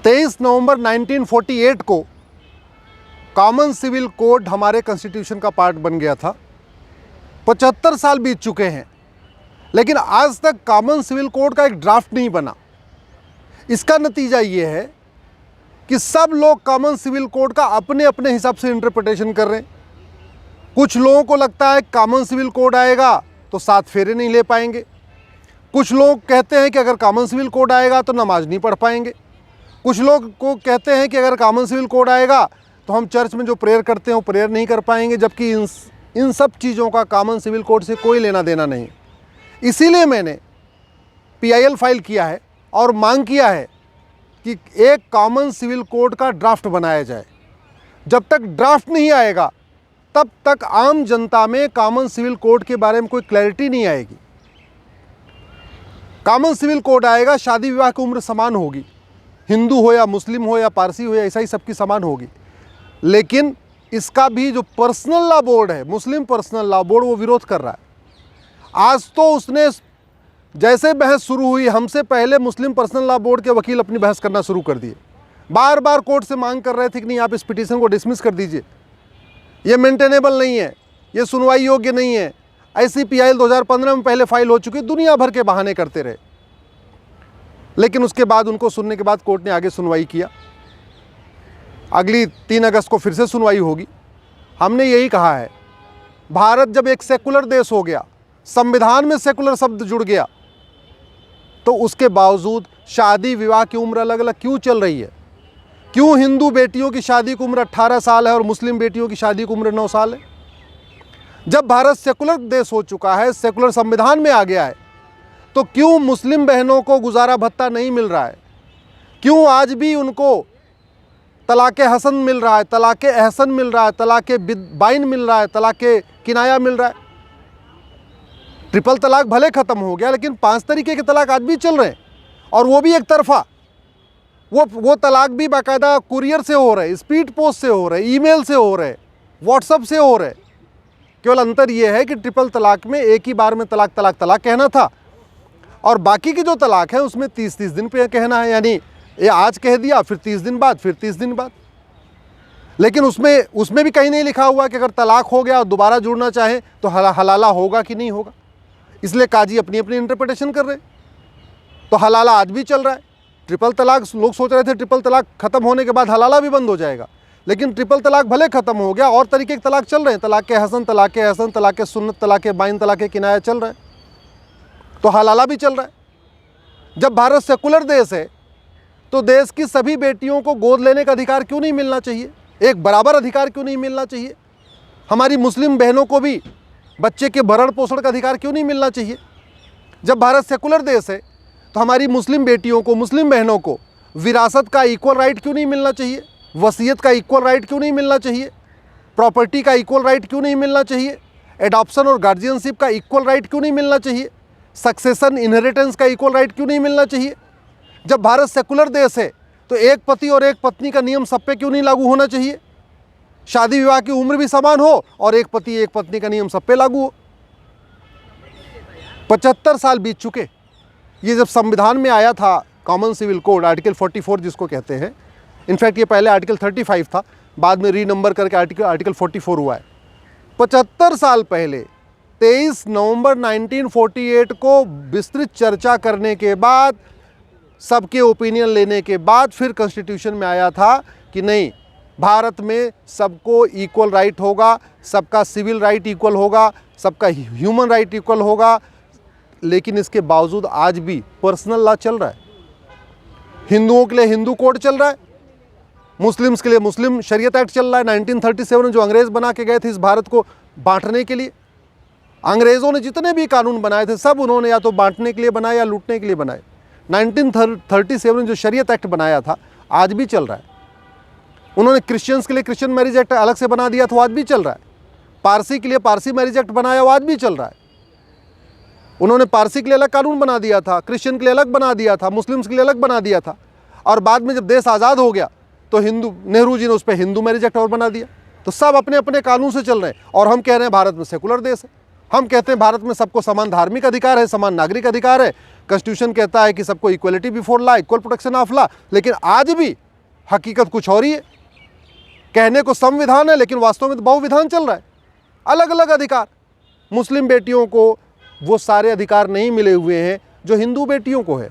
23 नवंबर 1948 को common civil code हमारे constitution का पार्ट बन गया था। 75 साल बीत चुके हैं, लेकिन आज तक कॉमन सिविल कोड का एक ड्राफ्ट नहीं बना। इसका नतीजा ये है कि सब लोग कॉमन सिविल कोड का अपने अपने हिसाब से इंटरप्रिटेशन कर रहे हैं। कुछ लोगों को लगता है कॉमन सिविल कोड आएगा तो 7 फेरे नहीं ले पाएंगे। कुछ लोग कहते हैं कि अगर कॉमन सिविल कोड आएगा तो नमाज नहीं पढ़ पाएंगे। कुछ लोग को कहते हैं कि अगर कॉमन सिविल कोड आएगा तो हम चर्च में जो प्रेयर करते हैं वो प्रेयर नहीं कर पाएंगे, जबकि इन सब चीज़ों का कॉमन सिविल कोड से कोई लेना देना नहीं। इसीलिए मैंने PIL फाइल किया है और मांग किया है कि एक कॉमन सिविल कोड का ड्राफ्ट बनाया जाए। जब तक ड्राफ्ट नहीं आएगा तब तक आम जनता में कॉमन सिविल कोड के बारे में कोई क्लैरिटी नहीं आएगी। कॉमन सिविल कोड आएगा, शादी विवाह की उम्र समान होगी, हिंदू हो या मुस्लिम हो या पारसी हो या ईसाई, सबकी समान होगी। लेकिन इसका भी जो पर्सनल लॉ बोर्ड है, मुस्लिम पर्सनल लॉ बोर्ड, वो विरोध कर रहा है। आज तो उसने जैसे बहस शुरू हुई, हमसे पहले मुस्लिम पर्सनल लॉ बोर्ड के वकील अपनी बहस करना शुरू कर दिए। बार बार कोर्ट से मांग कर रहे थे कि नहीं, आप इस पिटीशन को डिसमिस कर दीजिए, ये मेंटेनेबल नहीं है, ये सुनवाई योग्य नहीं है। ऐसी PIL 2015 में पहले फाइल हो चुकी, दुनिया भर के बहाने करते रहे। लेकिन उसके बाद उनको सुनने के बाद कोर्ट ने आगे सुनवाई किया। अगली 3 अगस्त को फिर से सुनवाई होगी। हमने यही कहा है, भारत जब एक सेकुलर देश हो गया, संविधान में सेकुलर शब्द जुड़ गया, तो उसके बावजूद शादी विवाह की उम्र अलग अलग क्यों चल रही है? क्यों हिंदू बेटियों की शादी की उम्र 18 साल है और मुस्लिम बेटियों की शादी की उम्र 9 साल है? जब भारत सेकुलर देश हो चुका है, सेकुलर संविधान में आ गया है, तो क्यों मुस्लिम बहनों को गुजारा भत्ता नहीं मिल रहा है? क्यों आज भी उनको तलाक़े हसन मिल रहा है, तलाक़े एहसन मिल रहा है, तलाक़े बाइन मिल रहा है, तलाक़े किनाया मिल रहा है? ट्रिपल तलाक भले ख़त्म हो गया, लेकिन 5 तरीके के तलाक आज भी चल रहे हैं, और वो भी एक तरफा। वो तलाक भी बाकायदा कुरियर से हो रहे, स्पीड पोस्ट से हो रहे, ईमेल से हो रहे, व्हाट्सअप से हो रहे। केवल अंतर ये है कि ट्रिपल तलाक में एक ही बार में तलाक तलाक तलाक कहना था, और बाकी की जो तलाक है उसमें 30-30 दिन पे कहना है। यानी ये आज कह दिया, फिर 30 दिन बाद, फिर 30 दिन बाद। लेकिन उसमें भी कहीं नहीं लिखा हुआ कि अगर तलाक हो गया और दोबारा जुड़ना चाहें तो हलाला होगा कि नहीं होगा। इसलिए काजी अपनी अपनी इंटरप्रिटेशन कर रहे। तो हलाला आज भी चल रहा है। ट्रिपल तलाक, लोग सोच रहे थे ट्रिपल तलाक ख़त्म होने के बाद हलाला भी बंद हो जाएगा, लेकिन ट्रिपल तलाक भले ख़त्म हो गया, और तरीके के तलाक चल रहे हैं। तलाक़े हसन, तलाक़े एहसन, तलाक़े सुन्नत, तलाक़े बाइन, तलाक़े किनाया चल रहा है, तो हलाला भी चल रहा है। जब भारत सेकुलर देश है तो देश की सभी बेटियों को गोद लेने का अधिकार क्यों नहीं मिलना चाहिए? एक बराबर अधिकार क्यों नहीं मिलना चाहिए? हमारी मुस्लिम बहनों को भी बच्चे के भरण पोषण का अधिकार क्यों नहीं मिलना चाहिए? जब भारत सेकुलर देश है तो हमारी मुस्लिम बेटियों को, मुस्लिम बहनों को विरासत का इक्वल राइट क्यों नहीं मिलना चाहिए? वसीयत का इक्वल राइट क्यों नहीं मिलना चाहिए? प्रॉपर्टी का इक्वल राइट क्यों नहीं मिलना चाहिए? एडॉप्शन और गार्जियनशिप का इक्वल राइट क्यों नहीं मिलना चाहिए? सक्सेशन, इनहेरिटेंस का इक्वल राइट क्यों नहीं मिलना चाहिए? जब भारत सेकुलर देश है तो एक पति और एक पत्नी का नियम सब पे क्यों नहीं लागू होना चाहिए? शादी विवाह की उम्र भी समान हो और एक पति एक पत्नी का नियम सब पे लागू हो। 75 साल बीत चुके। ये जब संविधान में आया था कॉमन सिविल कोड, आर्टिकल 44 जिसको कहते हैं, इनफैक्ट ये पहले आर्टिकल 35 था, बाद में रीनंबर करके आर्टिकल 44 हुआ है। 75 साल पहले 23 नवंबर 1948 को विस्तृत चर्चा करने के बाद, सबके ओपिनियन लेने के बाद फिर कॉन्स्टिट्यूशन में आया था कि नहीं, भारत में सबको इक्वल राइट होगा, सबका सिविल राइट इक्वल होगा, सबका ह्यूमन राइट इक्वल होगा। लेकिन इसके बावजूद आज भी पर्सनल लॉ चल रहा है। हिंदुओं के लिए हिंदू कोड चल रहा है, मुस्लिम्स के लिए मुस्लिम शरीयत एक्ट चल रहा है। 1937 में जो अंग्रेज़ बना के गए थे इस भारत को बांटने के लिए, अंग्रेज़ों ने जितने भी कानून बनाए थे सब उन्होंने या तो बांटने के लिए बनाए या लूटने के लिए बनाए। 1937 में जो शरीयत एक्ट बनाया था आज भी चल रहा है। उन्होंने क्रिश्चियंस के लिए क्रिश्चियन मैरिज एक्ट अलग से बना दिया था, वो आज भी चल रहा है। पारसी के लिए पारसी मैरिज एक्ट बनाया, वो आज भी चल रहा है। उन्होंने पारसी के लिए अलग कानून बना दिया था, क्रिश्चियन के लिए अलग बना दिया था, मुस्लिम्स के लिए अलग बना दिया था, और बाद में जब देश आज़ाद हो गया तो नेहरू जी ने उस पर हिंदू मैरिज एक्ट और बना दिया। तो सब अपने अपने कानून से चल रहे हैं, और हम कह रहे हैं भारत में सेकुलर देश है। हम कहते हैं भारत में सबको समान धार्मिक अधिकार है, समान नागरिक अधिकार है, कॉन्स्टिट्यूशन कहता है कि सबको equality before law, equal protection of law, लेकिन आज भी हकीकत कुछ और ही है। कहने को संविधान है लेकिन वास्तव में तो बहुविधान चल रहा है, अलग अलग अधिकार। मुस्लिम बेटियों को वो सारे अधिकार नहीं मिले हुए हैं जो हिंदू बेटियों को है।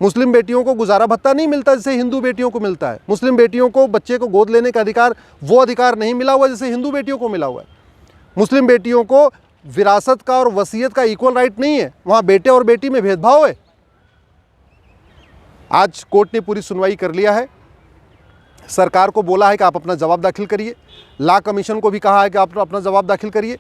मुस्लिम बेटियों को गुजारा भत्ता नहीं मिलता जैसे हिंदू बेटियों को मिलता है। मुस्लिम बेटियों को बच्चे को गोद लेने का अधिकार, वो अधिकार नहीं मिला हुआ जैसे हिंदू बेटियों को मिला हुआ है। मुस्लिम बेटियों को विरासत का और वसीयत का इक्वल राइट नहीं है, वहाँ बेटे और बेटी में भेदभाव है। आज कोर्ट ने पूरी सुनवाई कर लिया है, सरकार को बोला है कि आप अपना जवाब दाखिल करिए, लॉ कमीशन को भी कहा है कि आप अपना जवाब दाखिल करिए।